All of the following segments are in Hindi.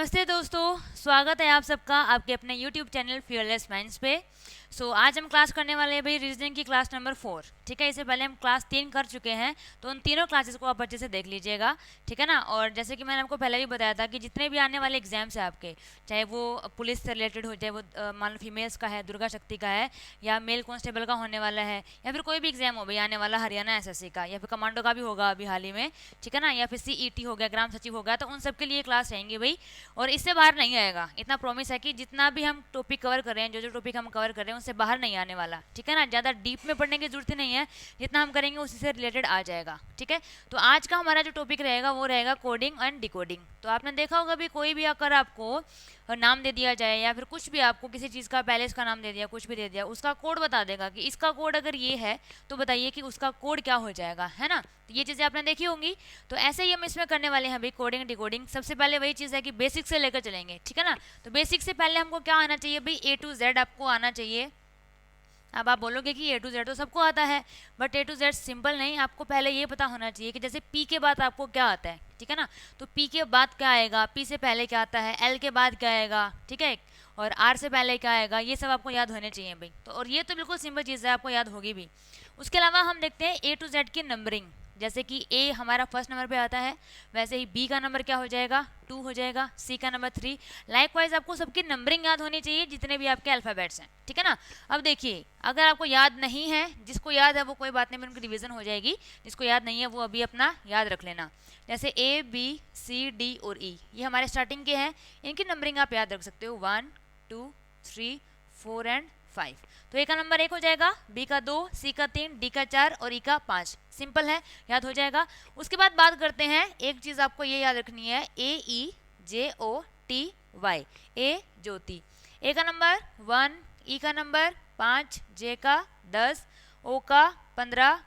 नमस्ते दोस्तों, स्वागत है आप सबका आपके अपने YouTube चैनल फियरलेस माइंड्स पे। आज हम क्लास करने वाले हैं भाई रीजनिंग की क्लास नंबर 4। ठीक है, इससे पहले हम क्लास 3 कर चुके हैं, तो उन तीनों क्लासेस को आप अच्छे से देख लीजिएगा। ठीक है ना। और जैसे कि मैंने आपको पहले भी बताया था कि जितने भी आने वाले एग्जाम्स हैं आपके, चाहे वो पुलिस से रिलेटेड हो, चाहे वो मान लो फीमेल्स का है, दुर्गा शक्ति का है, या मेल कांस्टेबल का होने वाला है, या फिर कोई भी एग्जाम हो भाई आने वाला हरियाणा एसएससी का, या फिर कमांडो का भी होगा अभी हाल ही में। ठीक है ना, या फिर सीईटी हो गया, ग्राम सचिव हो गया, तो उन सब के लिए क्लास रहेंगी भाई। और इससे बाहर नहीं आएगा, इतना प्रॉमिस है कि जितना भी हम टॉपिक कवर कर रहे हैं, जो टॉपिक हम कवर कर रहे हैं उससे बाहर नहीं आने वाला। ठीक है ना, ज़्यादा डीप में पढ़ने की जरूरत ही नहीं है, जितना हम करेंगे उसी से रिलेटेड आ जाएगा। ठीक है, तो आज का हमारा जो टॉपिक रहेगा वो रहेगा कोडिंग एंड डिकोडिंग। तो आपने देखा होगा भी कोई भी अगर आपको नाम दे दिया जाए, या फिर कुछ भी आपको किसी चीज़ का पैलेस का नाम दे दिया, कुछ भी दे दिया, उसका कोड बता देगा कि इसका कोड अगर ये है तो बताइए कि उसका कोड क्या हो जाएगा, है ना। तो ये चीज़ें आपने देखी होंगी। तो ऐसे ही हम इसमें करने वाले हैं भाई कोडिंग डिकोडिंग। सबसे पहले वही चीज़ है कि बेसिक से लेकर चलेंगे। ठीक है ना, तो बेसिक से पहले हमको क्या आना चाहिए भाई, A to Z आपको आना चाहिए। अब आप बोलोगे कि A to Z तो सबको आता है, but A to Z simple नहीं, आपको पहले ये पता होना चाहिए कि जैसे P के बाद आपको क्या आता है। ठीक है ना, तो P के बाद क्या आएगा, P से पहले क्या आता है, L के बाद क्या आएगा, ठीक है, और R से पहले क्या आएगा, ये सब आपको याद होने चाहिए भाई। तो और ये तो बिल्कुल सिंपल चीज़ है, आपको याद होगी भी। उसके अलावा हम देखते हैं A to Z की नंबरिंग। जैसे कि A हमारा फर्स्ट नंबर पे आता है, वैसे ही B का नंबर क्या हो जाएगा, 2 हो जाएगा, C का नंबर 3। लाइकवाइज आपको सबकी नंबरिंग याद होनी चाहिए, जितने भी आपके अल्फ़ाबेट्स हैं। ठीक है ना। अब देखिए, अगर आपको याद नहीं है, जिसको याद है वो कोई बात नहीं, उनकी रिवीजन हो जाएगी। जिसको याद नहीं है वो अभी अपना याद रख लेना। जैसे A B C D और E, ये हमारे स्टार्टिंग के हैं, इनकी नंबरिंग आप याद रख सकते हो, 1 2 3 4 एंड 5। तो A का नंबर 1 हो जाएगा, B का 2, C का 3, D का 4 और E का 5। सिंपल है, याद हो जाएगा। उसके बाद बात करते हैं, एक चीज़ आपको ये याद रखनी है, AEJOTY, ए ज्योति। A का नंबर 1, E का नंबर 5, J का 10, O का 15,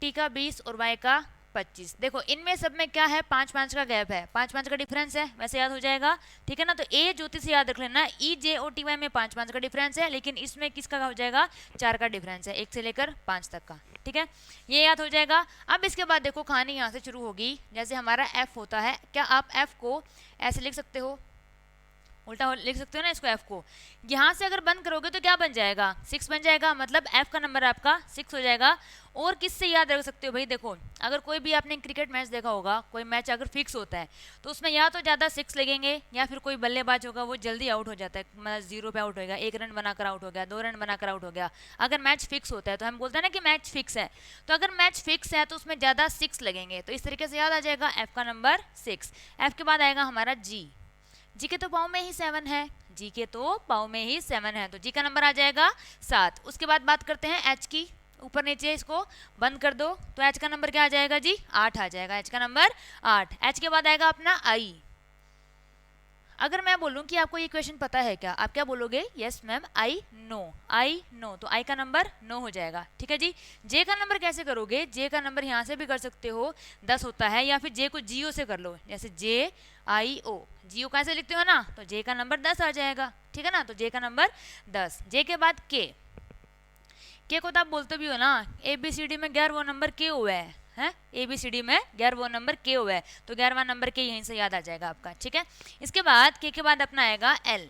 T का 20 और Y का 25। देखो इनमें सब में क्या है, 5-5 का गैप है, 5-5 का डिफरेंस है, वैसे याद हो जाएगा। ठीक है ना, तो ए ज्योति से याद रख लेना, EJOTY में 5-5 का डिफरेंस है, लेकिन इसमें किसका हो जाएगा, 4 का डिफरेंस है, 1 से लेकर 5 तक का। ठीक है, ये याद हो जाएगा। अब इसके बाद देखो कहानी यहाँ से शुरू होगी। जैसे हमारा F होता है, क्या आप F को ऐसे लिख सकते हो, उल्टा लिख सकते हो ना इसको, F को यहाँ से अगर बंद करोगे तो क्या बन जाएगा, 6 बन जाएगा, मतलब F का नंबर आपका 6 हो जाएगा। और किससे याद रख सकते हो भाई, देखो अगर कोई भी आपने क्रिकेट मैच देखा होगा, कोई मैच अगर फिक्स होता है तो उसमें या तो ज़्यादा 6 लगेंगे, या फिर कोई बल्लेबाज होगा वो जल्दी आउट हो जाता है, मतलब 0 पे आउट हो गया, 1 रन बनाकर आउट हो गया, 2 रन बनाकर आउट हो गया। अगर मैच फिक्स होता है तो हम बोलते हैं ना कि मैच फिक्स है, तो अगर मैच फिक्स है तो उसमें ज़्यादा 6 लगेंगे, तो इस तरीके से याद आ जाएगा F का नंबर 6। F के बाद आएगा हमारा G। जी के तो पाँव में ही 7 है, जी के तो पाँव में ही 7 है, तो जी का नंबर आ जाएगा 7। उसके बाद बात करते हैं H की, ऊपर नीचे इसको बंद कर दो, तो H का नंबर क्या आ जाएगा जी, 8 आ जाएगा, H का नंबर 8। H के बाद आएगा अपना I। अगर मैं बोलूं कि आपको ये क्वेश्चन पता है क्या, आप क्या बोलोगे, यस मैम आई नो, तो आई का नंबर 9 हो जाएगा। ठीक है जी। जे का नंबर कैसे करोगे, जे का नंबर यहाँ से भी कर सकते हो, 10 होता है, या फिर जे को जीओ से कर लो, जैसे JIO, जीओ कैसे लिखते हो ना, तो जे का नंबर 10 आ जाएगा। ठीक है ना, तो जे का नंबर 10। जे के बाद के को तो आप बोलते भी हो ना, ABCD में 11वां नंबर के हुआ है, ABCD में 11वां नंबर के हुआ है, तो 11वां नंबर के यहीं से याद आ जाएगा आपका। ठीक है, इसके बाद के बाद अपना आएगा L।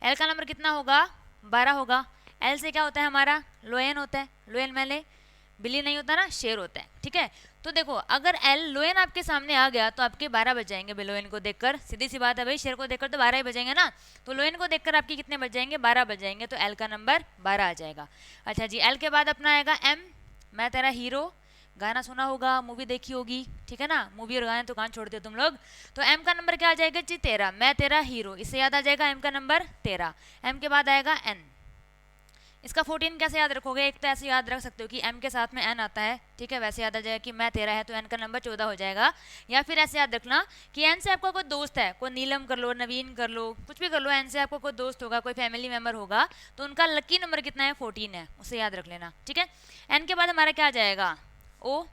L का नंबर कितना होगा, 12 होगा। L से क्या होता है हमारा, लोएन होता है, लोएन मैंने बिल्ली नहीं होता ना, शेर होता है। ठीक है, तो देखो अगर L लोएन आपके सामने आ गया तो आपके 12 बज जाएंगे लोएन को देखकर, सीधी सी बात है भाई, शेर को देखकर तो 12 ही बजेंगे ना, तो लोएन को देखकर आपके कितने बज जाएंगे, 12 बज जाएंगे, तो L का नंबर 12 आ जाएगा। अच्छा जी, L के बाद अपना आएगा M। मैं तेरा हीरो, गाना सुना होगा, मूवी देखी होगी। ठीक है ना, मूवी और गाने तो कहाँ छोड़ते हो तुम लोग। तो M का नंबर क्या आ जाएगा जी, 13, मैं तेरा हीरो, इससे याद आ जाएगा M का नंबर 13। M के बाद आएगा N। इसका 14 कैसे याद रखोगे, एक तो ऐसे याद रख सकते हो कि M के साथ में N आता है, ठीक है, वैसे याद आ जाएगा कि मैं 13 है तो N का नंबर 14 हो जाएगा। या फिर ऐसे याद रखना कि N से आपका कोई दोस्त है, कोई नीलम कर लो, नवीन कर लो, कुछ भी कर लो, N से आपको कोई दोस्त होगा, कोई फैमिली मेम्बर होगा, तो उनका लकी नंबर कितना है, 14 है, उसे याद रख लेना। ठीक है, N के बाद हमारा क्या आ जाएगा, O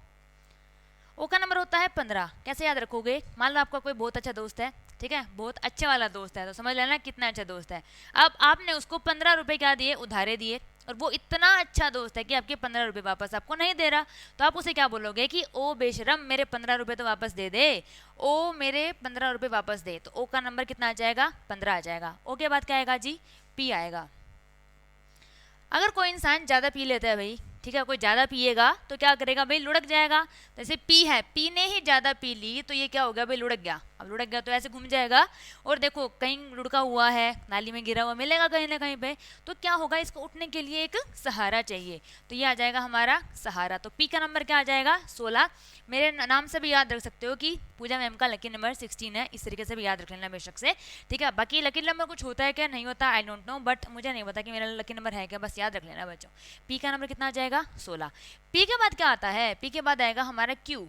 का नंबर होता है 15। कैसे याद रखोगे, मान लो आपका कोई बहुत अच्छा दोस्त है, ठीक है, बहुत अच्छा वाला दोस्त है, तो समझ लेना कितना अच्छा दोस्त है। अब आपने उसको 15 रुपए क्या दिए, उधारे दिए, और वो इतना अच्छा दोस्त है कि आपके 15 रुपये वापस आपको नहीं दे रहा, तो आप उसे क्या बोलोगे कि ओ बेशरम मेरे 15 रुपये तो वापस दे दे, ओ मेरे 15 रुपये वापस दे। तो ओ का नंबर कितना आ जाएगा? 15 आ जाएगा। ओ के बाद क्या आएगा जी? पी आएगा। अगर कोई इंसान ज़्यादा पी लेता है भाई, ठीक है, कोई ज़्यादा पिएगा तो क्या करेगा भाई? लुढ़क जाएगा। जैसे पी है, पी ने ही ज़्यादा पी ली तो ये क्या हो गया भाई? लुढ़क गया। अब लुढ़क गया तो ऐसे घूम जाएगा, और देखो कहीं लुढ़का हुआ है, नाली में गिरा हुआ मिलेगा कहीं ना कहीं पे, तो क्या होगा? इसको उठने के लिए एक सहारा चाहिए, तो ये आ जाएगा हमारा सहारा। तो पी का नंबर क्या आ जाएगा? 16। मेरे नाम से भी याद रख सकते हो कि पूजा मैम का लकी नंबर 16 है, इस तरीके से भी याद रख लेना बेशक से, ठीक है। बाकी लकी नंबर कुछ होता है क्या नहीं होता, आई डोंट नो, बट मुझे नहीं पता कि मेरा लकी नंबर है क्या, बस याद रख लेना बच्चों। पी का नंबर कितना आ जाएगा? 16। पी के बाद क्या आता है? पी के बाद आएगा हमारा क्यू।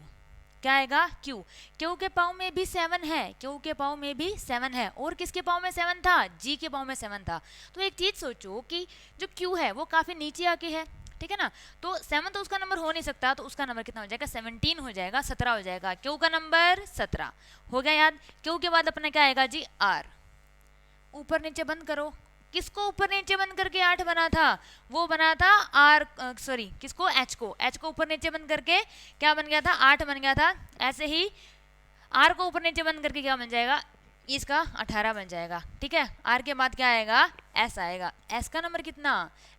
क्या आएगा? क्यू। क्यू के पाँव में भी 7 है, क्यू के पाँव में भी 7 है, और किसके पाँव में 7 था? जी के पाँव में 7 था। तो एक चीज़ सोचो कि जो क्यू है वो काफ़ी नीचे आके है, ठीक है ना, तो 7 तो उसका नंबर हो नहीं सकता, तो उसका नंबर कितना हो जाएगा? 17 हो जाएगा, 17 हो जाएगा। क्यू का नंबर 17 हो गया याद। क्यू के बाद अपना क्या आएगा जी? आर। ऊपर नीचे बंद करो। किसको ऊपर नीचे बंद करके 8 बना था? वो बना था आर, सॉरी किसको? एच को। एच को ऊपर नीचे बंद करके क्या बन गया था? 8 बन गया था। ऐसे ही आर को ऊपर नीचे बंद करके क्या बन जाएगा? इसका 18 बन जाएगा, ठीक है। आर के बाद क्या आएगा? एस आएगा। एस का नंबर कितना?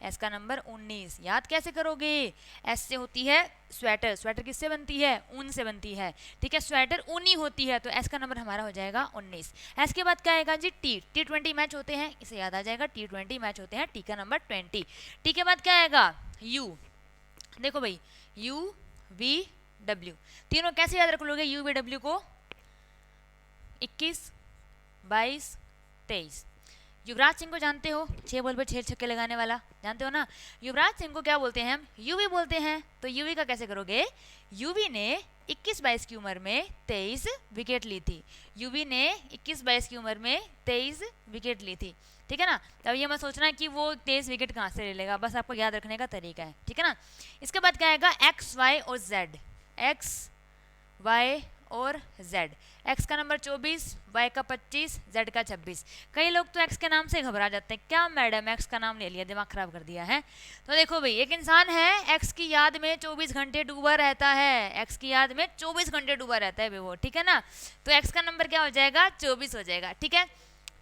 एस का नंबर 19। याद कैसे करोगे? एस से होती है स्वेटर। स्वेटर किससे बनती है? ऊन से बनती है, ठीक है, स्वेटर ऊनी होती है, तो एस का नंबर हमारा हो जाएगा 19। एस के बाद क्या आएगा जी? टी। T20 मैच होते हैं, इसे याद आ जाएगा, T20 मैच होते हैं, टी का नंबर 20। टी के बाद क्या आएगा? यू। देखो भाई, यू वी डब्ल्यू, तीनों कैसे याद रख लोगे यू वी डब्ल्यू को? 21, 22, 23। युवराज सिंह को जानते हो? 6 बॉल पर 6 छक्के लगाने वाला, जानते हो ना? युवराज सिंह को क्या बोलते हैं हम? यूवी बोलते हैं। तो यूवी का कैसे करोगे? यूवी ने 21-22 की उम्र में 23 विकेट ली थी। यूवी ने 21-22 की उम्र में 23 विकेट ली थी, ठीक है ना। अब ये मत सोचना कि वो 23 विकेट कहाँ से ले लेगा, बस आपको याद रखने का तरीका है, ठीक है ना। इसके बाद क्या आएगा? एक्स, वाई और जेड। एक्स, वाई और जेड। एक्स का नंबर 24, वाई का 25, जेड का 26। कई लोग तो एक्स के नाम से घबरा जाते हैं, क्या मैडम एक्स का नाम ले लिया, दिमाग खराब कर दिया है। तो देखो भाई, एक इंसान है एक्स की याद में 24 घंटे डूबा रहता है, एक्स की याद में 24 घंटे डूबा रहता है वो, ठीक है ना। तो एक्स का नंबर क्या हो जाएगा? 24 हो जाएगा, ठीक है।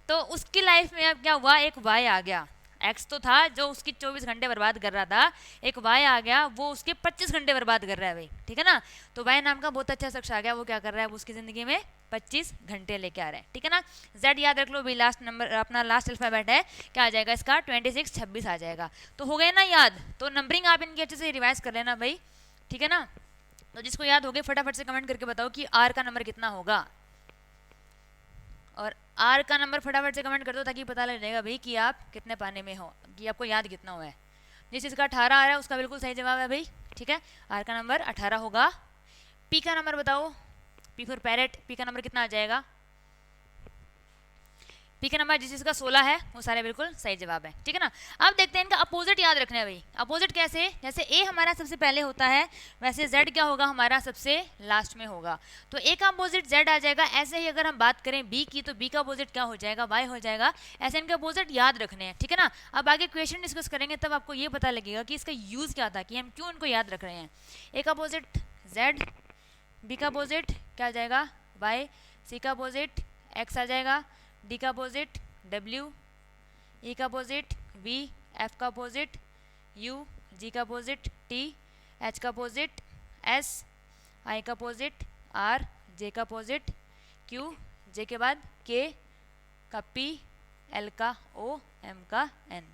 तो उसकी लाइफ में अब क्या हुआ? एक वाई आ गया। एक्स तो था जो उसकी 24 घंटे बर्बाद कर रहा था, एक वाई आ गया, वो उसके 25 घंटे बर्बाद कर रहा है भाई, ठीक है ना। तो वाई नाम का बहुत अच्छा शख्स आ गया, वो क्या कर रहा है? वो उसकी ज़िंदगी में 25 घंटे लेके आ रहा है, ठीक है ना। जेड याद रख लो भाई, लास्ट नंबर अपना लास्ट अल्फाबेट है, क्या आ जाएगा इसका? 26, 26 आ जाएगा। तो हो गए ना याद। तो नंबरिंग आप इनकी अच्छे से रिवाइज कर लेना भाई, ठीक है ना। तो जिसको याद हो गए फटाफट से कमेंट करके बताओ कि आर का नंबर कितना होगा, और आर का नंबर फटाफट से कमेंट कर दो ताकि पता लग जाएगा भाई कि आप कितने पाने में हो, कि आपको याद कितना हुआ है। जिस चीज़ का 18 आ रहा है उसका बिल्कुल सही जवाब है भाई, ठीक है। आर का नंबर 18 होगा। पी का नंबर बताओ। P for parrot. पी का नंबर कितना आ जाएगा? पी का नंबर जिस चीज़ का 16 है वो सारे बिल्कुल सही जवाब है, ठीक है ना। अब देखते हैं इनका अपोजिट याद रखना है भाई। अपोजिट कैसे? जैसे ए हमारा सबसे पहले होता है, वैसे जेड क्या होगा? हमारा सबसे लास्ट में होगा। तो ए का अपोजिट जेड आ जाएगा। ऐसे ही अगर हम बात करें बी की, तो बी का अपोजिट क्या हो जाएगा? वाई हो जाएगा। ऐसे इनके अपोजिट याद रखने हैं, ठीक है ना। अब आगे क्वेश्चन डिस्कस करेंगे तब आपको ये पता लगेगा कि इसका यूज़ क्या था, कि हम क्यों इनको याद रख रहे हैं। ए का अपोजिट जेड, बी का अपोजिट क्या आ जाएगा? वाई, सी का अपोजिट एक्स आ जाएगा, डी का अपोजिट डब्ल्यू, ई का अपोजिट वी, एफ का अपोजिट यू, जी का अपोजिट टी, एच का अपोजिट एस, आई का अपोजिट आर, जे का अपोजिट क्यू, जे के बाद के का पी, एल का ओ, एम का एन।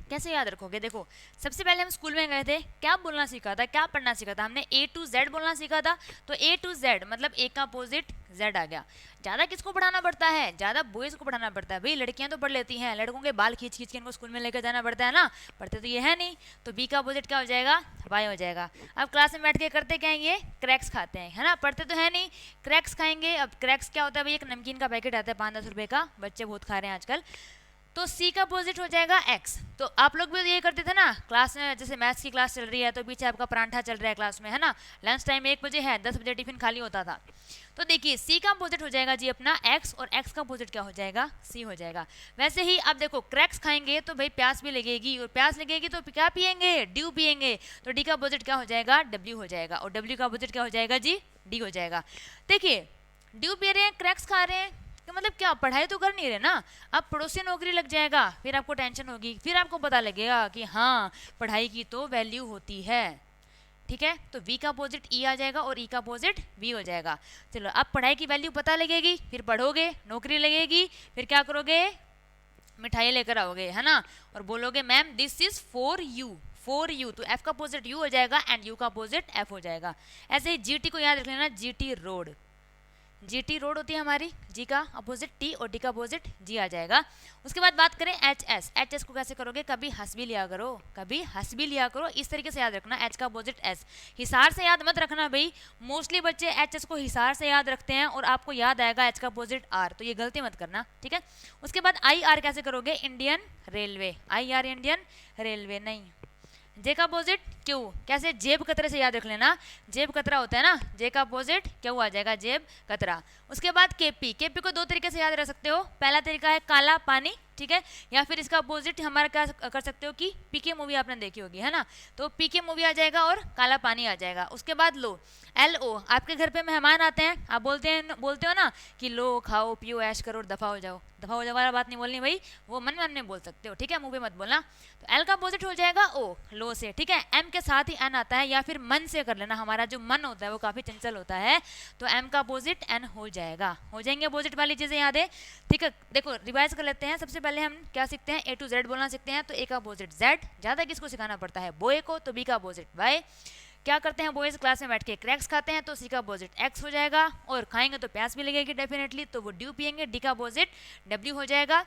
कैसे याद रखोगे? देखो, सबसे पहले हम स्कूल में गए थे, क्या बोलना सीखा था, क्या पढ़ना सीखा था? हमने A to Z बोलना सीखा था। तो A to Z मतलब A का अपोजिट Z आ गया। ज़्यादा किसको पढ़ाना पड़ता है? ज़्यादा बॉयज़ को पढ़ाना पड़ता है भाई। लड़कियां तो पढ़ लेती हैं, लड़कों के बाल खींच खींच के इनको स्कूल में लेकर जाना पड़ता है ना, पढ़ते तो ये है नहीं। तो B का अपोजिट क्या हो जाएगा? Y हो जाएगा। अब क्लास में बैठ के करते क्या है? ये क्रैक्स खाते हैं, है ना, पढ़ते तो है नहीं, क्रैक्स खाएंगे। अब क्रैक्स क्या होता है भाई? एक नमकीन का पैकेट आता है 5-10 रुपये का, बच्चे बहुत खा रहे हैं आजकल। तो सी का अपोजिट हो जाएगा एक्स। तो आप लोग भी ये करते थे ना क्लास में, जैसे मैथ्स की क्लास चल रही है तो पीछे आपका परांठा चल रहा है क्लास में, है ना, लंच टाइम 1 बजे है, 10 बजे टिफिन खाली होता था। तो देखिए सी का अपोजिट हो जाएगा जी अपना एक्स, और एक्स का अपोजिट क्या हो जाएगा, सी हो जाएगा। वैसे ही आप देखो क्रैक्स खाएंगे तो भाई प्यास भी लगेगी, और प्यास लगेगी तो क्या पियेंगे, ड्यू पियेंगे, तो डी का अपोजिट क्या हो जाएगा, डब्ल्यू हो जाएगा, और डब्ल्यू का अपोजिट क्या हो जाएगा जी, डी हो जाएगा। देखिए ड्यू पी रहे हैं, क्रैक्स खा रहे हैं, तो मतलब क्या पढ़ाई तो कर नहीं रहे ना, अब पड़ोसी नौकरी लग जाएगा, फिर आपको टेंशन होगी, फिर आपको पता लगेगा कि हाँ पढ़ाई की तो वैल्यू होती है। ठीक है, तो V का अपोजिट E आ जाएगा और E का अपोजिट V हो जाएगा। चलो अब पढ़ाई की वैल्यू पता लगेगी, फिर पढ़ोगे, नौकरी लगेगी, फिर क्या करोगे, मिठाई लेकर आओगे, है ना, और बोलोगे ma'am this is for you, for you, तो F का अपोजिट U हो जाएगा एंड U का अपोजिट F हो जाएगा। ऐसे ही GT को याद रख लेना, GT रोड, GT रोड होती है हमारी, G का अपोजिट T और D का अपोजिट G आ जाएगा। उसके बाद बात करें HS, HS को कैसे करोगे, कभी हंस भी लिया करो, कभी हंस भी लिया करो, इस तरीके से याद रखना, H का अपोजिट S। हिसार से याद मत रखना भाई, मोस्टली बच्चे HS को हिसार से याद रखते हैं और आपको याद आएगा H का अपोजिट R, तो ये गलती मत करना, ठीक है। उसके बाद IR कैसे करोगे, Indian railway, IR Indian railway नहीं। जे का अपोजिट क्यू, कैसे, जेब कतरे से याद रख लेना, जेब कतरा होता है ना, जे का अपोजिट क्यू आ जाएगा, जेब कतरा। उसके बाद केपी, केपी को दो तरीके से याद रख सकते हो, पहला तरीका है काला पानी, ठीक है, या फिर इसका अपोजिट हमारा क्या कर सकते हो कि पीके मूवी आपने देखी होगी, है ना, तो पीके मूवी आ जाएगा और काला पानी आ जाएगा। उसके बाद लो, LO, आपके घर पे मेहमान आते हैं, आप बोलते हो ना कि लो खाओ पियो ऐश करो और दफा हो जाओ, दफा हो जाओ वाला बात नहीं बोलनी भाई, वो मन मन में बोल सकते हो, ठीक है, मुंह पे मत बोलना। तो L का अपोजिट हो जाएगा O, लो से, ठीक है, M के साथ ही N आता है, या फिर मन से कर लेना, हमारा जो मन होता है वो काफी चंचल होता है, तो M का अपोजिट N हो जाएगा, हो जाएंगे अपोजिट वाली चीजें याद है, ठीक है। देखो रिवाइज कर लेते हैं, सबसे पहले हम क्या सीखते हैं, A to Z बोलना सीखते हैं, तो A का अपोजिट Z, ज्यादा किसको सिखाना पड़ता है, बॉय को, तो B का अपोजिट Y। क्या करते हैं बॉयज क्लास में बैठ के क्रैक्स खाते हैं, तो सी का अपोजिट एक्स हो जाएगा, और खाएंगे तो प्यास भी लगेगी डेफिनेटली, तो वो ड्यू पियेंगे, डी का अपोजिट डब्ल्यू हो जाएगा।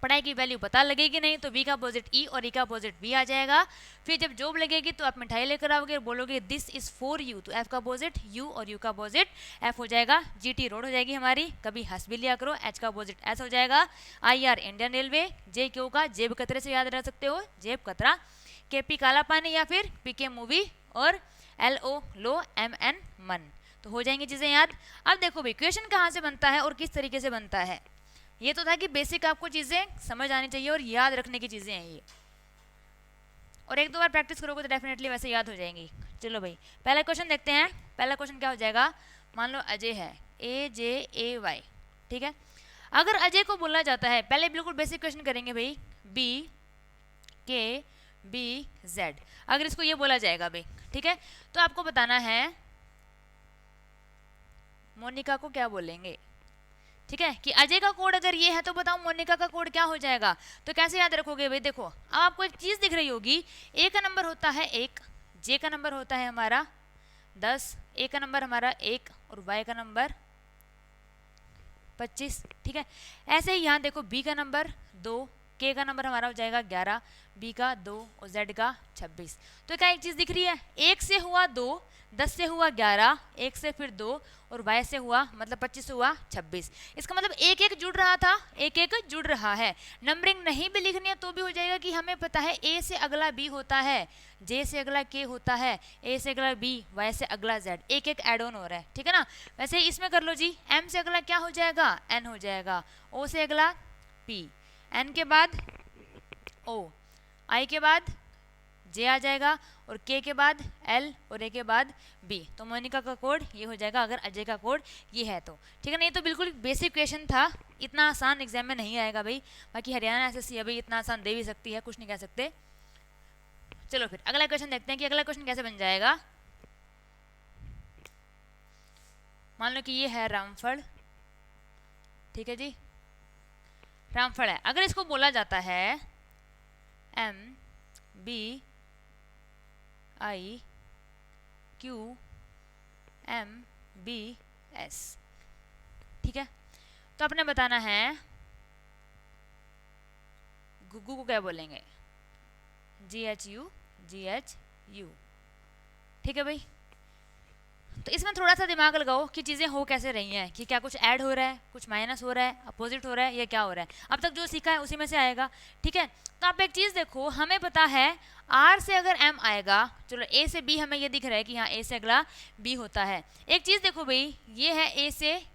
पढ़ाई की वैल्यू पता लगेगी नहीं, तो वी का अपोजिट ई और ई का अपोजिट वी आ जाएगा। फिर जब जॉब लगेगी तो आप मिठाई लेकर आओगे और बोलोगे दिस इज फॉर यू, तो एफ का अपोजिट यू और यू का अपोजिट एफ हो जाएगा। GT रोड हो जाएगी हमारी, कभी हंस भी लिया करो, एच का अपोजिट एस हो जाएगा। IR इंडियन रेलवे, जे क्यू का जेब कतरे से याद रख सकते हो, जेब कतरा। KP काला पानी या फिर PK मूवी, और LO लो, MN मन, तो हो जाएंगी चीज़ें याद। अब देखो भाई क्वेश्चन कहाँ से बनता है और किस तरीके से बनता है, ये तो था कि बेसिक आपको चीज़ें समझ आनी चाहिए और याद रखने की चीज़ें हैं ये, और एक दो बार प्रैक्टिस करोगे तो डेफिनेटली वैसे याद हो जाएंगी। चलो भाई पहला क्वेश्चन देखते हैं। पहला क्वेश्चन क्या हो जाएगा, मान लो अजय है, AJAY, ठीक है। अगर अजय को बोला जाता है, पहले बिल्कुल बेसिक क्वेश्चन करेंगे भाई, BKBZ, अगर इसको ये बोला जाएगा भाई, ठीक है, तो आपको बताना है मोनिका को क्या बोलेंगे, ठीक है, कि अजय का कोड अगर ये है तो बताओ मोनिका का कोड क्या हो जाएगा। तो कैसे याद रखोगे भाई, देखो अब आपको एक चीज दिख रही होगी, ए का नंबर होता है 1, जे का नंबर होता है हमारा 10, ए का नंबर हमारा 1 और वाई का नंबर 25, ठीक है। ऐसे ही यहाँ देखो बी का नंबर 2, के का नंबर हमारा हो जाएगा 11, बी का 2 और जेड का 26। तो क्या एक चीज दिख रही है, 1 से हुआ 2, 10 से हुआ 11, 1 से फिर 2 और y से हुआ मतलब 25 से हुआ 26। इसका मतलब एक एक जुड़ रहा था, एक एक जुड़ रहा है। नंबरिंग नहीं भी लिखनी है तो भी हो जाएगा कि हमें पता है a से अगला b होता है, j से अगला k होता है, a से अगला b, y से अगला z, एक एक एड ऑन हो रहा है, ठीक है ना। वैसे ही इसमें कर लो जी, m से अगला क्या हो जाएगा, n हो जाएगा, o से अगला p, n के बाद o, i के बाद जे आ जाएगा और के के बाद एल और ए के बाद बी। तो मोनिका का कोड ये हो जाएगा अगर अजय का कोड ये है तो, ठीक है। नहीं तो बिल्कुल बेसिक क्वेश्चन था, इतना आसान एग्जाम में नहीं आएगा भाई। बाकी हरियाणा SSC अभी इतना आसान दे भी सकती है, कुछ नहीं कह सकते। चलो फिर अगला क्वेश्चन देखते हैं कि अगला क्वेश्चन कैसे बन जाएगा। मान लो कि ये है रामफल, ठीक है जी, रामफल है। अगर इसको बोला जाता है MBIQ MBS, ठीक है। तो आपने बताना है गुग्गू को क्या बोलेंगे, GHU, ठीक है भाई। तो इसमें थोड़ा सा दिमाग लगाओ कि चीज़ें हो कैसे रही हैं, कि क्या कुछ ऐड हो रहा है, कुछ माइनस हो रहा है, अपोजिट हो रहा है, या क्या हो रहा है। अब तक जो सीखा है उसी में से आएगा, ठीक है। तो आप एक चीज़ देखो, हमें पता है आर से अगर एम आएगा, चलो ए से बी हमें ये दिख रहा है कि हाँ ए से अगला बी होता है। एक चीज़ देखो भाई, ये है ए से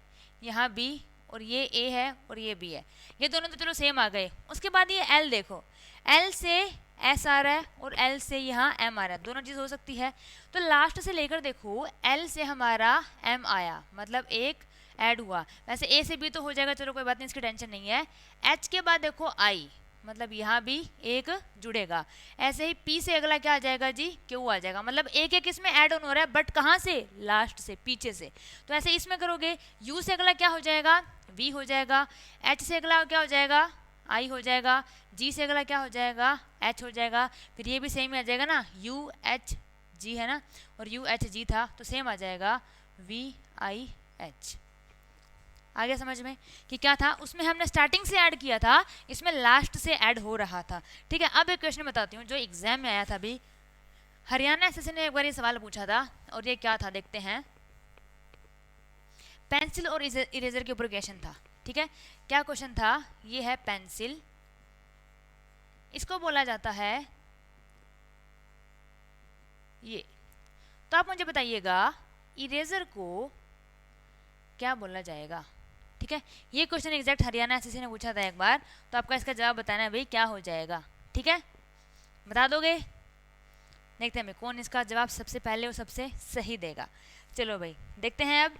यहाँ बी, और ये ए है और ये बी है, ये दोनों तो चलो सेम आ गए। उसके बाद ये एल देखो, एल से एस आ रहा है और एल से यहाँ एम आ रहा है, दोनों चीज़ हो सकती है। तो लास्ट से लेकर देखो, एल से हमारा एम आया, मतलब एक ऐड हुआ। वैसे ए से बी तो हो जाएगा, चलो कोई बात नहीं, इसकी टेंशन नहीं है। एच के बाद देखो आई, मतलब यहाँ भी एक जुड़ेगा। ऐसे ही पी से अगला क्या आ जाएगा जी, क्यू आ जाएगा, मतलब एक एक इसमें ऐड ऑन हो रहा है, बट कहाँ से, लास्ट से, पीछे से। तो ऐसे इसमें करोगे, यू से अगला क्या हो जाएगा, वी हो जाएगा। एच से अगला क्या हो जाएगा, आई हो जाएगा। जी से अगला क्या हो जाएगा, एच हो जाएगा। फिर ये भी सेम ही आ जाएगा ना, यू एच जी है ना, और यू एच जी था तो सेम आ जाएगा वी आई एच। आ गया समझ में कि क्या था, उसमें हमने स्टार्टिंग से ऐड किया था, इसमें लास्ट से ऐड हो रहा था, ठीक है। अब एक क्वेश्चन बताती हूँ जो एग्जाम में आया था अभी, हरियाणा एसएससी ने एक बार ये सवाल पूछा था, और ये क्या था देखते हैं। पेंसिल और इरेजर के ऊपर क्वेश्चन था, ठीक है। क्या क्वेश्चन था, ये है पेंसिल, इसको बोला जाता है ये, तो आप मुझे बताइएगा इरेजर को क्या बोला जाएगा, ठीक है। ये क्वेश्चन एग्जैक्ट हरियाणा एसएससी ने पूछा था एक बार, तो आपका इसका जवाब बताना है भाई क्या हो जाएगा, ठीक है। बता दोगे, देखते हैं कौन इसका जवाब सबसे पहले और सबसे सही देगा। चलो भाई देखते हैं।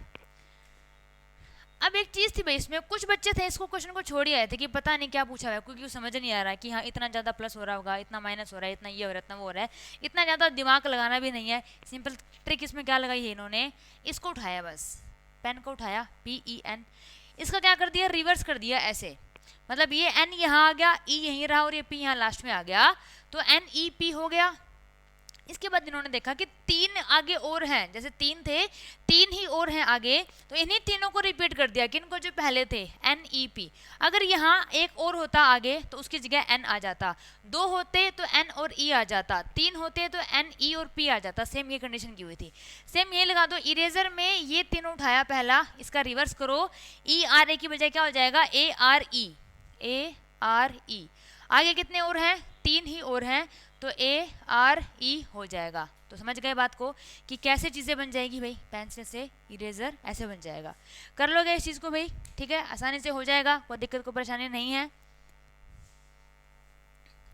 अब एक चीज़ थी भाई, इसमें कुछ बच्चे थे इसको क्वेश्चन को छोड़ ही आए थे कि पता नहीं क्या पूछा हुआ है, क्योंकि समझ नहीं आ रहा है कि हाँ इतना ज़्यादा प्लस हो रहा होगा, इतना माइनस हो रहा है, इतना ये हो रहा है, इतना वो हो रहा है, इतना ज़्यादा दिमाग लगाना भी नहीं है। सिंपल ट्रिक इसमें क्या लगाई है इन्होंने, इसको उठाया, बस पेन को उठाया, PEN, इसका क्या कर दिया, रिवर्स कर दिया ऐसे, मतलब ये N यहाँ आ गया, E यहीं रहा और ये P यहाँ लास्ट में आ गया, तो NEP हो गया। इसके बाद इन्होंने देखा कि तीन आगे और हैं, जैसे तीन थे, तीन ही और हैं आगे, तो इन्हीं तीनों को रिपीट कर दिया, किनको जो पहले थे NEP। अगर यहाँ एक और होता आगे तो उसकी जगह N आ जाता, दो होते तो N और E आ जाता, तीन होते तो NE और P आ जाता, सेम ये कंडीशन की हुई थी। सेम ये लगा दो, इरेजर में ये तीनों उठाया पहला, इसका रिवर्स करो, ERA की बजाय क्या हो जाएगा, ARE। आगे कितने और हैं, तीन ही और हैं, तो ARE हो जाएगा। तो समझ गए बात को कि कैसे चीज़ें बन जाएगी भाई, पेंसिल से इरेजर ऐसे बन जाएगा। कर लोगे इस चीज़ को भाई, ठीक है, आसानी से हो जाएगा, कोई दिक्कत को परेशानी नहीं है।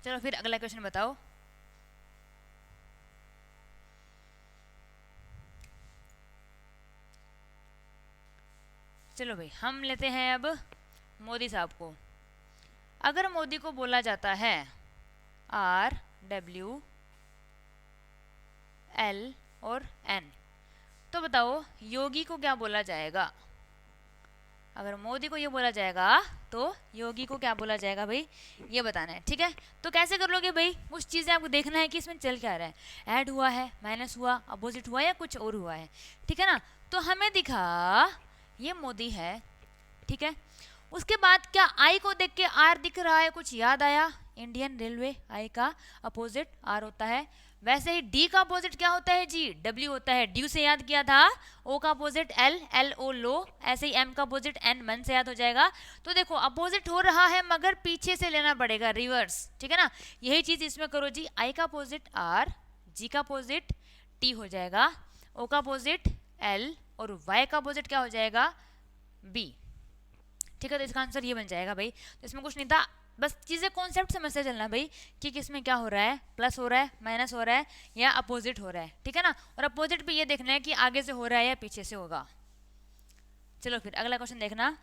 चलो फिर अगला क्वेश्चन बताओ। चलो भाई हम लेते हैं अब मोदी साहब को। अगर मोदी को बोला जाता है RWL और N, तो बताओ योगी को क्या बोला जाएगा। अगर मोदी को ये बोला जाएगा तो योगी को क्या बोला जाएगा भाई, ये बताना है, ठीक है। तो कैसे कर लोगे भाई, कुछ चीज़ें आपको देखना है कि इसमें चल क्या रहा है, ऐड हुआ है, माइनस हुआ, अपोजिट हुआ, या कुछ और हुआ है, ठीक है ना। तो हमें दिखा ये मोदी है, ठीक है। उसके बाद क्या आई को देख के आर दिख रहा है, कुछ याद आया, इंडियन रेलवे, आई का अपोजिट आर होता है। वैसे ही डी का अपोजिट क्या होता है जी, डब्ल्यू होता है, ड्यू से याद किया था। ओ का अपोजिट एल, एल ओ लो। ऐसे ही एम का अपोजिट एन, मन से याद हो जाएगा। तो देखो अपोजिट हो रहा है मगर पीछे से लेना पड़ेगा, रिवर्स, ठीक है ना। यही चीज इसमें करो जी, आई का अपोजिट आर, जी का अपोजिट टी हो जाएगा, ओ का अपोजिट एल, और वाई का अपोजिट क्या हो जाएगा, बी, ठीक है। तो इसका आंसर ये बन जाएगा भाई। तो इसमें कुछ नहीं था, बस चीज़ें कॉन्सेप्ट समझते चलना भाई कि किसमें क्या हो रहा है, प्लस हो रहा है, माइनस हो रहा है, या अपोजिट हो रहा है, ठीक है ना। और अपोजिट पे ये देखना है कि आगे से हो रहा है या पीछे से होगा। चलो फिर अगला क्वेश्चन देखना।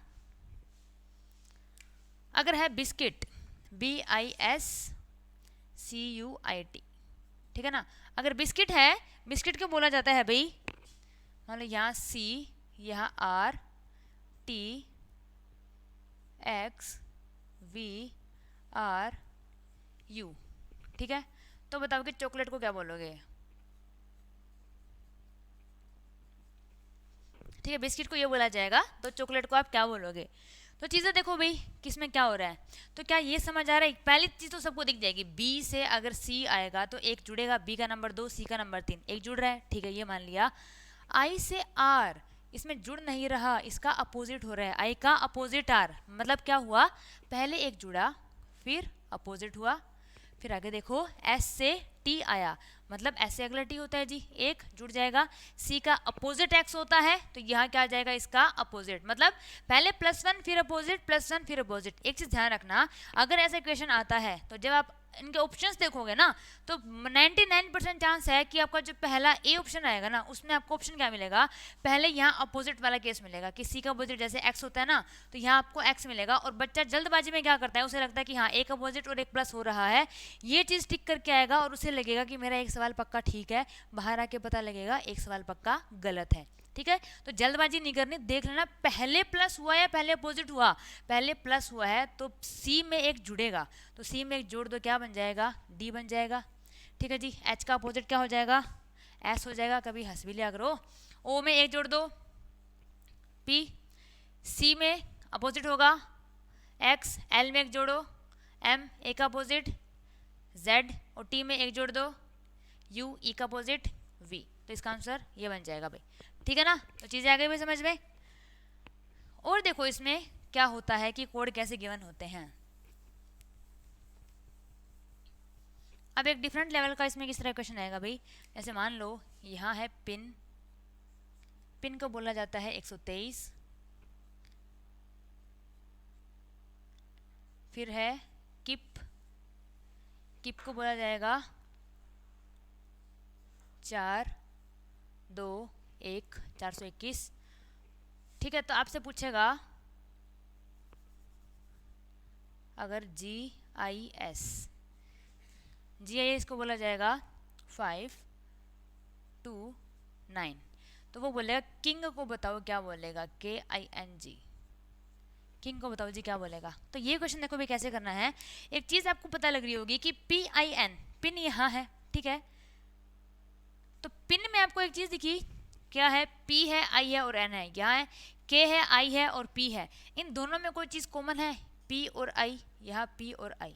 अगर है बिस्किट, BISCUIT, ठीक है ना। अगर बिस्किट है, बिस्किट को बोला जाता है भाई, मान लो यहाँ C, यहाँ R, T, X, V, R, U, ठीक है। तो बताओ कि चॉकलेट को क्या बोलोगे, ठीक है। बिस्किट को ये बोला जाएगा तो चॉकलेट को आप क्या बोलोगे। तो चीज़ें देखो भाई किसमें क्या हो रहा है। तो क्या ये समझ आ रहा है, पहली चीज़ तो सबको दिख जाएगी, बी से अगर सी आएगा तो एक जुड़ेगा, बी का नंबर 2, सी का नंबर 3, एक जुड़ रहा है, ठीक है, ये मान लिया। आई से आर इसमें जुड़ नहीं रहा, इसका अपोजिट हो रहा है, आई का अपोजिट आर, मतलब क्या हुआ, पहले एक जुड़ा फिर अपोजिट हुआ, फिर आगे देखो एस से टी आया, मतलब एस से अगला टी होता है जी, एक जुड़ जाएगा, सी का अपोजिट एक्स होता है तो यहाँ क्या आ जाएगा, इसका अपोजिट, मतलब पहले +1 फिर अपोजिट, +1 फिर अपोजिट। एक चीज ध्यान रखना, अगर ऐसा क्वेश्चन आता है तो जब आप इनके ऑप्शंस देखोगे ना तो 99% चांस है कि आपका जो पहला ए ऑप्शन आएगा ना उसमें आपको ऑप्शन क्या मिलेगा, पहले यहाँ अपोजिट वाला केस मिलेगा कि सी का अपोजिट जैसे एक्स होता है ना तो यहाँ आपको एक्स मिलेगा, और बच्चा जल्दबाजी में क्या करता है, उसे लगता है कि हाँ एक अपोजिट और एक प्लस हो रहा है, ये चीज़ टिक करके आएगा और उसे लगेगा कि मेरा एक सवाल पक्का ठीक है, बाहर आके पता लगेगा एक सवाल पक्का गलत है। ठीक है, तो जल्दबाजी नहीं करनी, देख लेना पहले प्लस हुआ या पहले अपोजिट हुआ, पहले प्लस हुआ है तो सी में एक जुड़ेगा, तो सी में एक जोड़ दो, क्या बन जाएगा, डी बन जाएगा। ठीक है जी, एच का अपोजिट क्या हो जाएगा, एस हो जाएगा, कभी हंस भी लिया करो। ओ में एक जोड़ दो, पी, सी में अपोजिट होगा एक्स, एल में एक जोड़ो एम, ए का अपोजिट जेड, और टी में एक जोड़ दो यू, ई का अपोजिट वी, तो इसका आंसर ये बन जाएगा भाई। ठीक है ना, तो चीज़ें आ गई भाई समझ में। और देखो इसमें क्या होता है कि कोड कैसे गिवन होते हैं। अब एक डिफरेंट लेवल का इसमें किस तरह क्वेश्चन आएगा भाई, जैसे मान लो यहाँ है पिन, पिन को बोला जाता है 123, फिर है किप, किप को बोला जाएगा 4 2 1 421। ठीक है, तो आपसे पूछेगा अगर GIS को बोला जाएगा 5 2 9, तो वो बोलेगा किंग को बताओ क्या बोलेगा, KING, किंग को बताओ जी क्या बोलेगा। तो ये क्वेश्चन देखो भी कैसे करना है, एक चीज़ आपको पता लग रही होगी कि PIN, पिन यहाँ है, ठीक है, तो पिन में आपको एक चीज़ दिखी, क्या है, P है, I है और N है, यहाँ है K है, I है और P है, इन दोनों में कोई चीज़ कॉमन है, P और I, यहाँ P और I,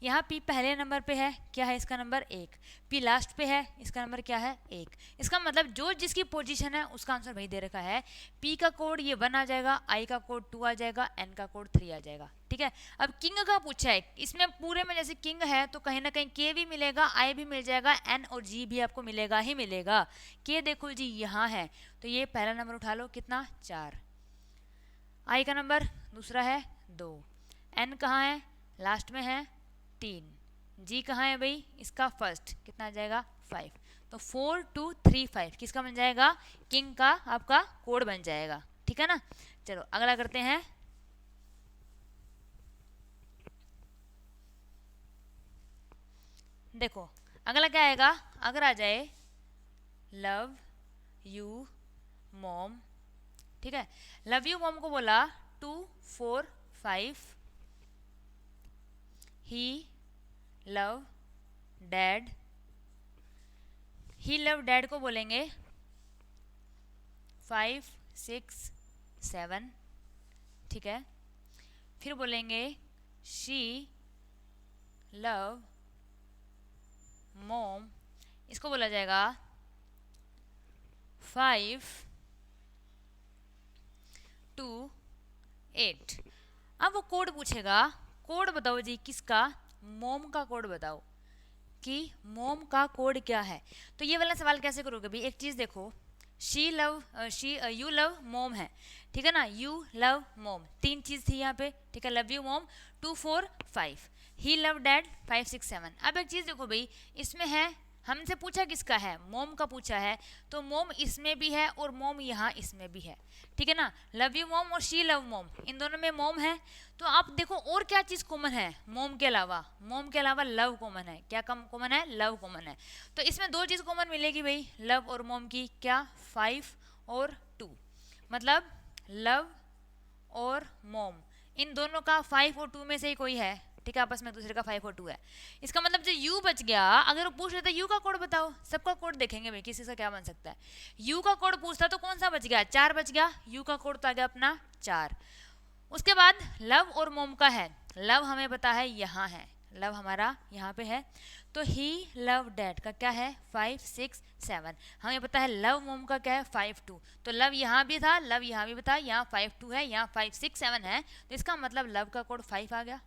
यहाँ P पहले नंबर पे है, क्या है इसका नंबर 1, P लास्ट पे है, इसका नंबर क्या है 1, इसका मतलब जो जिसकी पोजीशन है उसका आंसर वही दे रखा है। P का कोड ये 1 आ जाएगा, I का कोड 2 आ जाएगा, N का कोड 3 आ जाएगा। ठीक है, अब किंग का पूछा है, इसमें पूरे में जैसे किंग है तो कहीं ना कहीं K भी मिलेगा, I भी मिल जाएगा, N और G भी आपको मिलेगा ही मिलेगा। K देखो जी यहाँ है तो ये पहला नंबर उठा लो, कितना 4, I का नंबर दूसरा है 2, N कहाँ है लास्ट में है 3, G कहाँ है भाई इसका फर्स्ट, कितना आ जाएगा 5, तो 4 2 3 5 किसका बन जाएगा, किंग का आपका कोड बन जाएगा। ठीक है ना, चलो अगला करते हैं। देखो अगला क्या आएगा, अगर आ जाए लव यू मॉम, ठीक है, लव यू मॉम को बोला 2 4 5, ही लव डैड, ही लव डैड को बोलेंगे 5 6 7, ठीक है, फिर बोलेंगे शी लव मॉम, इसको बोला जाएगा 5 2 8। अब वो कोड पूछेगा, कोड बताओ जी किसका, मोम का कोड बताओ कि मोम का कोड क्या है। तो ये वाला सवाल कैसे करोगे भाई, एक चीज़ देखो, यू लव मोम है, ठीक है ना, यू लव मोम, 3 चीज़ थी यहाँ पे, ठीक है, लव यू मोम 2 4 5, ही लव डैड 5 6 7। अब एक चीज़ देखो भाई, इसमें है, हमसे पूछा किसका है, मोम का पूछा है, तो मोम इसमें भी है और मोम यहाँ इसमें भी है, ठीक है ना, लव यू मोम और शी लव मोम, इन दोनों में मोम है। तो आप देखो और क्या चीज़ कॉमन है मोम के अलावा, मोम के अलावा लव कॉमन है, क्या कम कॉमन है, लव कॉमन है, तो इसमें 2 चीज़ कॉमन मिलेगी भाई लव और मोम की, क्या 5 और 2, मतलब लव और मोम इन दोनों का 5 और 2 में से ही कोई है, ठीक है, आपस में दूसरे का 5 और 2 है। इसका मतलब जो u बच गया, अगर वो पूछ लेता u का कोड बताओ, सबका कोड देखेंगे भाई किसी से क्या बन सकता है, u का कोड पूछता तो कौन सा बच गया, 4 बच गया, u का कोड तो आ गया अपना 4। उसके बाद लव और मोम का है, लव हमें पता है यहाँ है, लव हमारा यहाँ पे है, तो ही लव डैड का क्या है 5 6 7, हमें पता है लव मोम का क्या है 5 2, तो लव यहाँ भी था, लव यहाँ भी था, यहाँ 5 2 है, यहाँ 5 6 7 है, तो इसका मतलब लव का कोड 5 आ गया,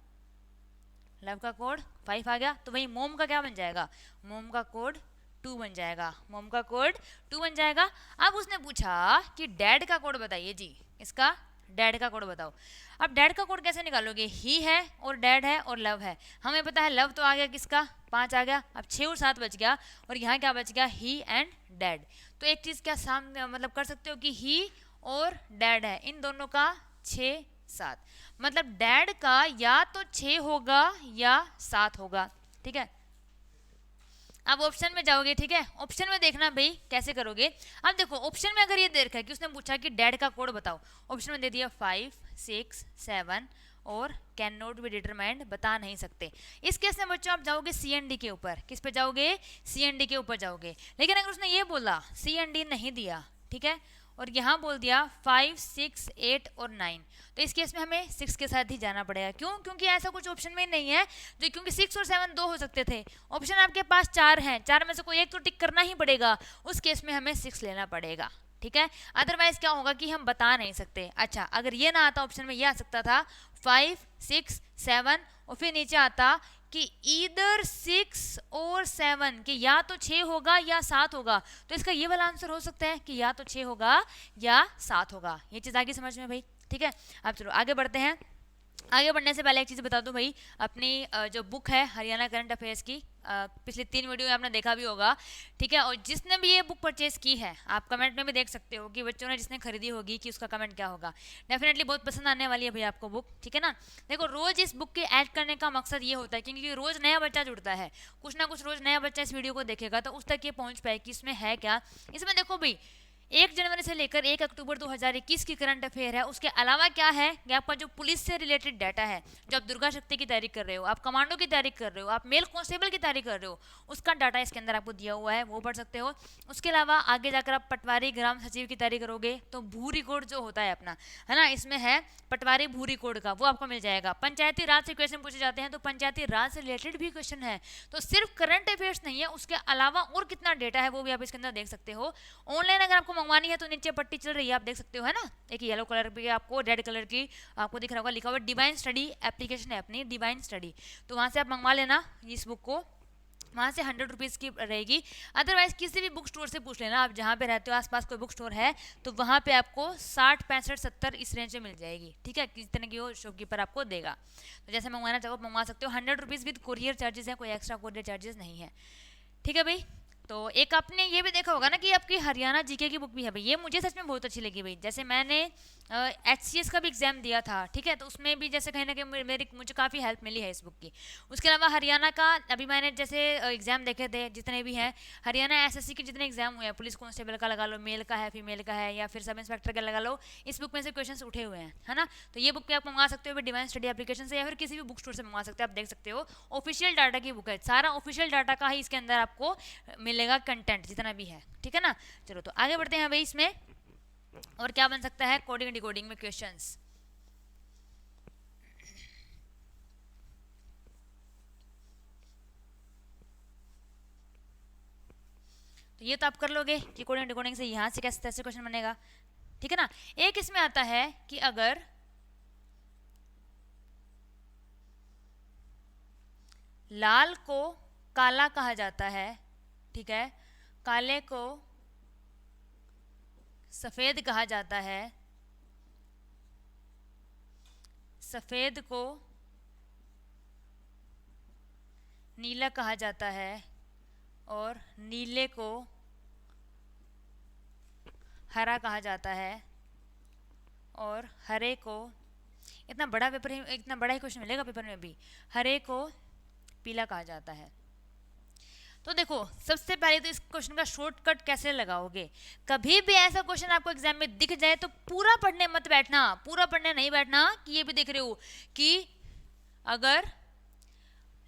लव का कोड 5 आ गया। तो वही मोम का क्या बन जाएगा, मोम का कोड 2 बन जाएगा, मोम का कोड 2 बन जाएगा। अब उसने पूछा कि डैड का कोड बताइए जी, इसका डैड का कोड बताओ। अब डैड का कोड कैसे निकालोगे, ही है और डैड है और लव है, हमें पता है लव तो आ गया किसका 5 आ गया, अब 6 और 7 बच गया, और यहाँ क्या बच गया ही एंड डैड। तो एक चीज़ क्या सामने मतलब कर सकते हो कि ही और डैड है, इन दोनों का 6 7, मतलब डैड का या तो 6 होगा या 7 होगा, ठीक है। अब ऑप्शन में जाओगे, ठीक है, ऑप्शन में देखना भाई कैसे करोगे। अब देखो ऑप्शन में अगर ये दे रखा है कि उसने पूछा कि डैड का कोड बताओ, ऑप्शन में दे दिया 5 6 7 और कैन नॉट बी डिटरमाइंड, बता नहीं सकते। इस केस में बच्चों आप जाओगे सी एंड डी के ऊपर, किस पे जाओगे, सी एंड डी के ऊपर जाओगे। लेकिन अगर उसने ये बोला सी एंड डी नहीं दिया, ठीक है, और यहाँ बोल दिया 5 6 8 और 9, तो इस केस में हमें 6 के साथ ही जाना पड़ेगा। क्यों, क्योंकि ऐसा कुछ ऑप्शन में नहीं है, तो क्योंकि 6 और 7 दो हो सकते थे, ऑप्शन आपके पास 4 हैं, 4 में से कोई एक तो टिक करना ही पड़ेगा, उस केस में हमें 6 लेना पड़ेगा, ठीक है। अदरवाइज क्या होगा कि हम बता नहीं सकते। अच्छा अगर ये ना आता ऑप्शन में, ये आ सकता था 5 6 7 और फिर नीचे आता कि ईदर 6 और 7, कि या तो 6 होगा या 7 होगा, तो इसका ये वाला आंसर हो सकता है कि या तो 6 होगा या 7 होगा। ये चीज़ आगे समझ में भाई, ठीक है। अब चलो आगे बढ़ते हैं। आगे बढ़ने से पहले एक चीज़ बता दूं भाई, अपनी जो बुक है हरियाणा करंट अफेयर्स की, पिछले 3 वीडियो में आपने देखा भी होगा, ठीक है। और जिसने भी ये बुक परचेज की है, आप कमेंट में भी देख सकते हो कि बच्चों ने जिसने खरीदी होगी कि उसका कमेंट क्या होगा। डेफिनेटली बहुत पसंद आने वाली है भाई आपको बुक, ठीक है ना। देखो रोज इस बुक के ऐड करने का मकसद ये होता है क्योंकि रोज नया बच्चा जुड़ता है, कुछ ना कुछ रोज नया बच्चा इस वीडियो को देखेगा, तो उस तक ये पहुंच पाए कि इसमें है क्या। इसमें देखो भाई 1 जनवरी से लेकर 1 अक्टूबर 2021 की करंट अफेयर है, उसके अलावा क्या है कि आपका जो पुलिस से रिलेटेड डाटा है, जो आप दुर्गा शक्ति की तैयारी कर रहे हो, आप कमांडो की तैयारी कर रहे हो, आप मेल कांस्टेबल की तैयारी कर रहे हो, उसका डाटा इसके अंदर आपको दिया हुआ है, वो पढ़ सकते हो। उसके अलावा आगे जाकर आप पटवारी ग्राम सचिव की तैयारी करोगे तो भू रिकॉर्ड जो होता है अपना, है ना, इसमें है पटवारी भू रिकॉर्ड का, वो आपको मिल जाएगा। पंचायती राज से क्वेश्चन पूछे जाते हैं, तो पंचायती राज से रिलेटेड भी क्वेश्चन है, तो सिर्फ करंट अफेयर्स नहीं है, उसके अलावा और कितना डेटा है वो भी आप इसके अंदर देख सकते हो। ऑनलाइन अगर आपको मंगवानी है तो नीचे पट्टी चल रही है, आप देख सकते हो, है ना, एक येलो कलर की आपको रेड कलर की आपको दिख रहा होगा, लिखा हुआ डिवाइन स्टडी एप्लीकेशन है अपनी डिवाइन स्टडी, तो वहाँ से आप मंगवा लेना इस बुक को, वहाँ से 100 रुपीज़ की रहेगी। अदरवाइज किसी भी बुक स्टोर से पूछ लेना, आप जहाँ पे रहते हो आसपास कोई बुक स्टोर है तो वहाँ पे आपको 60 65 70 इस रेंज में मिल जाएगी, ठीक है, किस तरह की वो शॉपकीपर आपको देगा। तो जैसे मंगवाना चाहो मंगवा सकते हो, 100 रुपीज़ विद कोरियर चार्जेस है, कोई एक्स्ट्रा कोरियर चार्जेस नहीं है, ठीक है भाई। तो एक आपने ये भी देखा होगा ना कि आपकी हरियाणा जीके की बुक भी है भाई, ये मुझे सच में बहुत अच्छी लगी भाई। जैसे मैंने HCS का भी एग्जाम दिया था, ठीक है, तो उसमें भी जैसे कहीं ना कहीं मुझे काफ़ी हेल्प मिली है इस बुक की। उसके अलावा हरियाणा का अभी मैंने जैसे एग्जाम देखे थे जितने भी हैं, हरियाणा SSC के जितने एग्जाम हुए हैं, पुलिस कांस्टेबल का लगा लो, मेल का है, फीमेल का है, या फिर सब इंस्पेक्टर का लगा लो, इस बुक में से क्वेश्चन उठे हुए हैं, है ना। तो ये बुक भी आप मंगा सकते हो डिवाइन स्टडी एप्लीकेशन से, या फिर किसी भी बुक स्टोर से मंगवा सकते हो, आप देख सकते हो। ऑफिशियल डाटा की बुक है, सारा ऑफिशियल डाटा का ही इसके अंदर आपको मिलेगा कंटेंट जितना भी है, ठीक है ना। चलो तो आगे बढ़ते हैं भाई, इसमें और क्या बन सकता है कोडिंग डिकोडिंग में क्वेश्चंस। तो ये तो आप कर लोगे कि कोडिंग डिकोडिंग से यहाँ से कैसे क्वेश्चन बनेगा, ठीक है ना। एक इसमें आता है कि अगर लाल को काला कहा जाता है, ठीक है, काले को सफेद कहा जाता है, सफेद को नीला कहा जाता है, और नीले को हरा कहा जाता है, और हरे को, इतना बड़ा पेपर ही, इतना बड़ा ही क्वेश्चन मिलेगा पेपर में भी, हरे को पीला कहा जाता है। तो देखो सबसे पहले तो इस क्वेश्चन का शॉर्टकट कैसे लगाओगे। कभी भी ऐसा क्वेश्चन आपको एग्जाम में दिख जाए तो पूरा पढ़ने मत बैठना, पूरा पढ़ने नहीं बैठना कि ये भी देख रहे हो कि अगर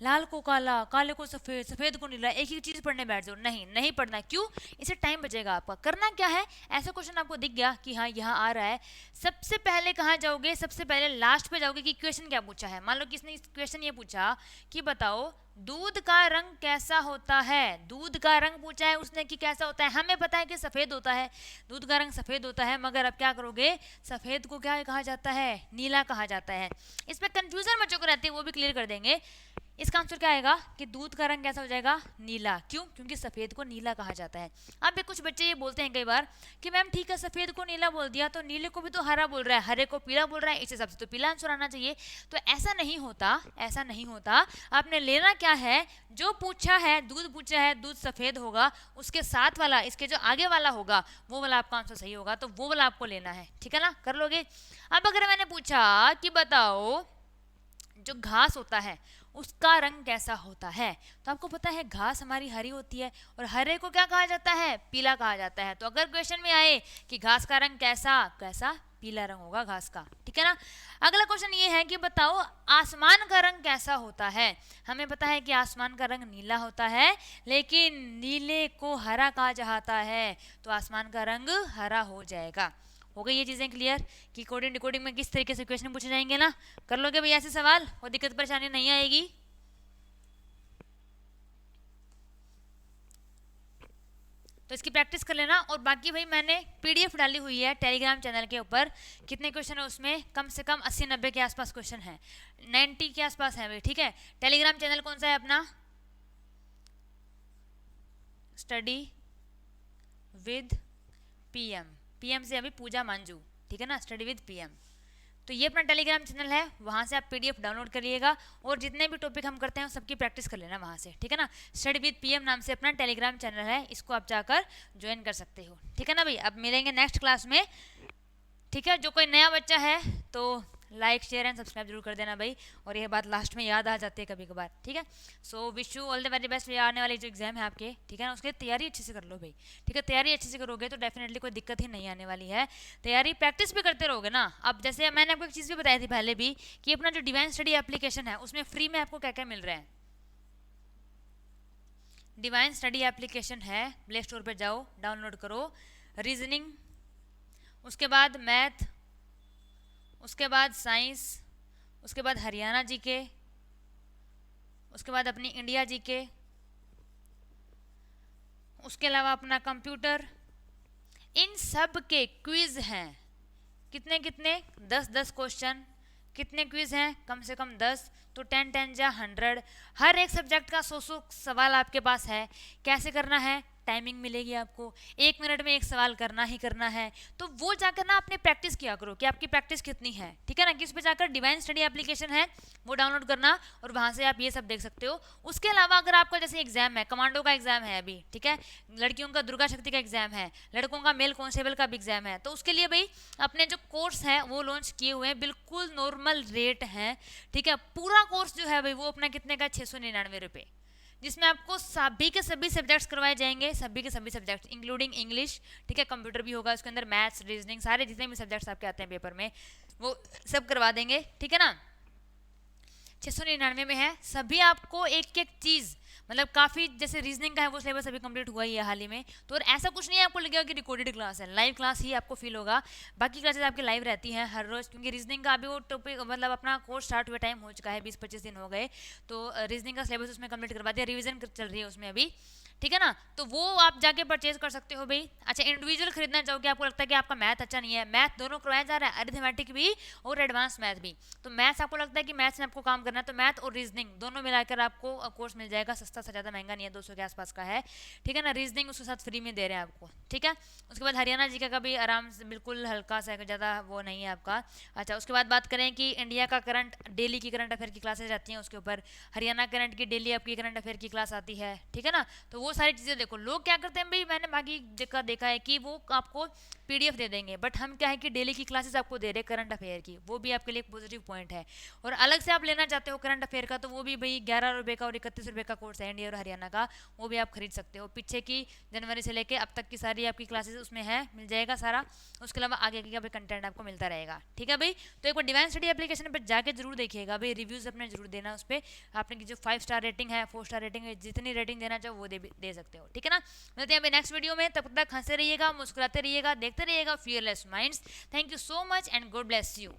लाल को काला, काले को सफेद, सफेद को नीला, एक ही चीज पढ़ने बैठ जाओ, नहीं, नहीं पढ़ना। क्यों, इससे टाइम बचेगा आपका। करना क्या है, ऐसा क्वेश्चन आपको दिख गया कि हाँ यहाँ आ रहा है, सबसे पहले कहाँ जाओगे, सबसे पहले लास्ट पे जाओगे कि क्वेश्चन क्या पूछा है। मान लो किसने क्वेश्चन ये पूछा कि बताओ दूध का रंग कैसा होता है, दूध का रंग पूछा है उसने कि कैसा होता है। हमें पता है कि सफ़ेद होता है, दूध का रंग सफ़ेद होता है, मगर अब क्या करोगे, सफ़ेद को क्या कहा जाता है, नीला कहा जाता है। इसमें कंफ्यूजन बच्चों को रहती है, वो भी क्लियर कर देंगे। इसका आंसर क्या आएगा कि दूध का रंग कैसा हो जाएगा, नीला। क्यों, क्योंकि सफ़ेद को नीला कहा जाता है। अब भी कुछ बच्चे ये बोलते हैं कई बार कि मैम ठीक है सफ़ेद को नीला बोल दिया, तो नीले को भी तो हरा बोल रहा है, हरे को पीला बोल रहा है, इस हिसाब से तो पीला आंसर आना चाहिए। तो ऐसा नहीं होता, ऐसा नहीं होता। आपने लेना क्या है, जो पूछा है, दूध पूछा है, दूध सफ़ेद होगा, उसके साथ वाला, इसके जो आगे वाला होगा, वो वाला आपका आंसर सही होगा, तो वो वाला आपको लेना है। ठीक है ना, कर लोगे। अब अगर मैंने पूछा कि बताओ जो घास होता है उसका रंग कैसा होता है, तो आपको पता है घास हमारी हरी होती है, और हरे को क्या कहा जाता है, पीला कहा जाता है। तो अगर क्वेश्चन में आए कि घास का रंग कैसा, कैसा, पीला रंग होगा घास का। ठीक है ना। अगला क्वेश्चन ये है कि बताओ आसमान का रंग कैसा होता है। हमें पता है कि आसमान का रंग नीला होता है, लेकिन नीले को हरा कहा जाता है, तो आसमान का रंग हरा हो जाएगा। हो गई ये चीज़ें क्लियर कि कोडिंग डिकोडिंग में किस तरीके से क्वेश्चन पूछे जाएंगे ना। कर लोगे भैया ऐसे सवाल, कोई दिक्कत परेशानी नहीं आएगी। तो इसकी प्रैक्टिस कर लेना। और बाकी भाई मैंने पीडीएफ डाली हुई है टेलीग्राम चैनल के ऊपर, कितने क्वेश्चन है उसमें, कम से कम 80-90 के आसपास क्वेश्चन है, 90 के आसपास है भाई। ठीक है, टेलीग्राम चैनल कौन सा है अपना, स्टडी विद पीएम, पीएम से अभी पूजा मांझू। ठीक है ना, स्टडी विद पीएम। तो ये अपना टेलीग्राम चैनल है, वहाँ से आप पीडीएफ डाउनलोड करिएगा, और जितने भी टॉपिक हम करते हैं सबकी प्रैक्टिस कर लेना वहाँ से। ठीक है ना, स्टडी विद पीएम नाम से अपना टेलीग्राम चैनल है, इसको आप जाकर ज्वाइन कर सकते हो। ठीक है ना भाई, अब मिलेंगे नेक्स्ट क्लास में। ठीक है, जो कोई नया बच्चा है तो लाइक शेयर एंड सब्सक्राइब जरूर कर देना भाई, और ये बात लास्ट में याद आ जाती है कभी कभार। ठीक है, so wish you all the very best. ये आने वाले जो एग्जाम है आपके, ठीक है ना, उसकी तैयारी अच्छे से कर लो भाई। ठीक है, तैयारी अच्छे से करोगे तो डेफिनेटली कोई दिक्कत ही नहीं आने वाली है। तैयारी प्रैक्टिस भी करते रहोगे ना। अब जैसे मैंने आपको एक चीज़ भी बताई थी पहले भी कि अपना जो डिवाइन स्टडी एप्लीकेशन है उसमें फ्री में आपको क्या क्या मिल रहा है। डिवाइन स्टडी एप्लीकेशन है, प्ले स्टोर पर जाओ, डाउनलोड करो। रीजनिंग, उसके बाद मैथ, उसके बाद साइंस, उसके बाद हरियाणा जीके, उसके बाद अपनी इंडिया जीके, उसके अलावा अपना कंप्यूटर, इन सब के क्विज हैं। कितने कितने, 10-10 क्वेश्चन। कितने क्विज हैं, कम से कम 10, तो 10-10 जा 100। हर एक सब्जेक्ट का 100 सवाल आपके पास है। कैसे करना है, टाइमिंग मिलेगी आपको, 1 मिनट में एक सवाल करना ही करना है। तो वो जाकर ना आपने प्रैक्टिस किया करो कि आपकी प्रैक्टिस कितनी है। ठीक है ना, किस पे जाकर डिवाइन स्टडी एप्लीकेशन है वो डाउनलोड करना, और वहाँ से आप ये सब देख सकते हो। उसके अलावा अगर आपका जैसे एग्जाम है, कमांडो का एग्जाम है अभी, ठीक है, लड़कियों का दुर्गा शक्ति का एग्जाम है, लड़कों का मेल कांस्टेबल का भी एग्जाम है, तो उसके लिए भाई अपने जो कोर्स है वो लॉन्च किए हुए हैं, बिल्कुल नॉर्मल रेट है। ठीक है, पूरा कोर्स जो है भाई वो अपना कितने का, 699 रुपये, जिसमें आपको सभी के सभी सब्जेक्ट्स करवाए जाएंगे, सभी के सभी सब्जेक्ट्स इंक्लूडिंग इंग्लिश। ठीक है, कंप्यूटर भी होगा उसके अंदर, मैथ्स, रीजनिंग, सारे जितने भी सब्जेक्ट्स आपके आते हैं पेपर में वो सब करवा देंगे। ठीक है ना, 699 में है। सभी आपको एक एक चीज़, मतलब काफ़ी, जैसे रीजनिंग का है वो सिलेबस अभी कंप्लीट हुआ ही है हाल ही में, तो और ऐसा कुछ नहीं है आपको लगेगा कि रिकॉर्डेड क्लास है, लाइव क्लास ही आपको फील होगा। बाकी क्लासेस आपकी लाइव रहती हैं हर रोज़, क्योंकि रीजनिंग का अभी वो टॉपिक, मतलब अपना कोर्स स्टार्ट हुए टाइम हो चुका है, 20-25 दिन हो गए, तो रीजनिंग का सिलेबस उसमें कंप्लीट करवा दिया, रिविजन चल रही है उसमें अभी। ठीक है ना, तो वो आप जाके परचेज कर सकते हो भाई। अच्छा, इंडिविजुअल खरीदना चाहोगे, आपको लगता है कि आपका मैथ अच्छा नहीं है, मैथ दोनों करवाया जा रहा है, अरिथमेटिक भी और एडवांस मैथ भी। तो मैथ्स आपको लगता है कि मैथ्स में आपको काम करना है, तो मैथ और रीजनिंग दोनों मिलाकर आपको कोर्स मिल जाएगा, सस्ता सा, ज़्यादा महंगा नहीं है, 200 के आसपास का है। ठीक है ना, रीजनिंग उसके साथ फ्री में दे रहे हैं आपको। ठीक है, उसके बाद हरियाणा जी का भी आराम से, बिल्कुल हल्का सा, ज़्यादा वो नहीं है आपका। अच्छा, उसके बाद बात करें कि इंडिया का करंट, डेली की करंट अफेयर की क्लासेज आती हैं उसके ऊपर, हरियाणा करंट की डेली आपकी करंट अफेयर की क्लास आती है। ठीक है ना, तो वो सारी चीज़ें देखो। लोग क्या करते हैं भाई, मैंने बाकी जगह देखा है कि वो आपको पीडीएफ दे देंगे, बट हम क्या है कि डेली की क्लासेस आपको दे रहे करंट अफेयर की, वो भी आपके लिए एक पॉजिटिव पॉइंट है। और अलग से आप लेना चाहते हो करंट अफेयर का, तो वो भी भाई 11 रुपये का और 31 रुपये का कोर्स है इंडिया और हरियाणा का, वो भी आप खरीद सकते हो। पीछे की जनवरी से लेके अब तक की सारी आपकी क्लासेस उसमें है, मिल जाएगा सारा। उसके अलावा आगे का भी कंटेंट आपको मिलता रहेगा। ठीक है भाई, तो एक बार डिवाइन स्टडी एप्लीकेशन पर जाके जरूर देखिएगा भाई, रिव्यूज़ अपने जरूर देना उस पर। आपने की जो 5 स्टार रेटिंग है, 4 स्टार रेटिंग है, जितनी रेटिंग देना चाहो वो दे सकते हो। ठीक है ना, मिलते हैं अभी नेक्स्ट वीडियो में, तब तक हंसते रहिएगा, मुस्कुराते रहिएगा, देखते रहिएगा fearless minds. Thank you so much and God bless you.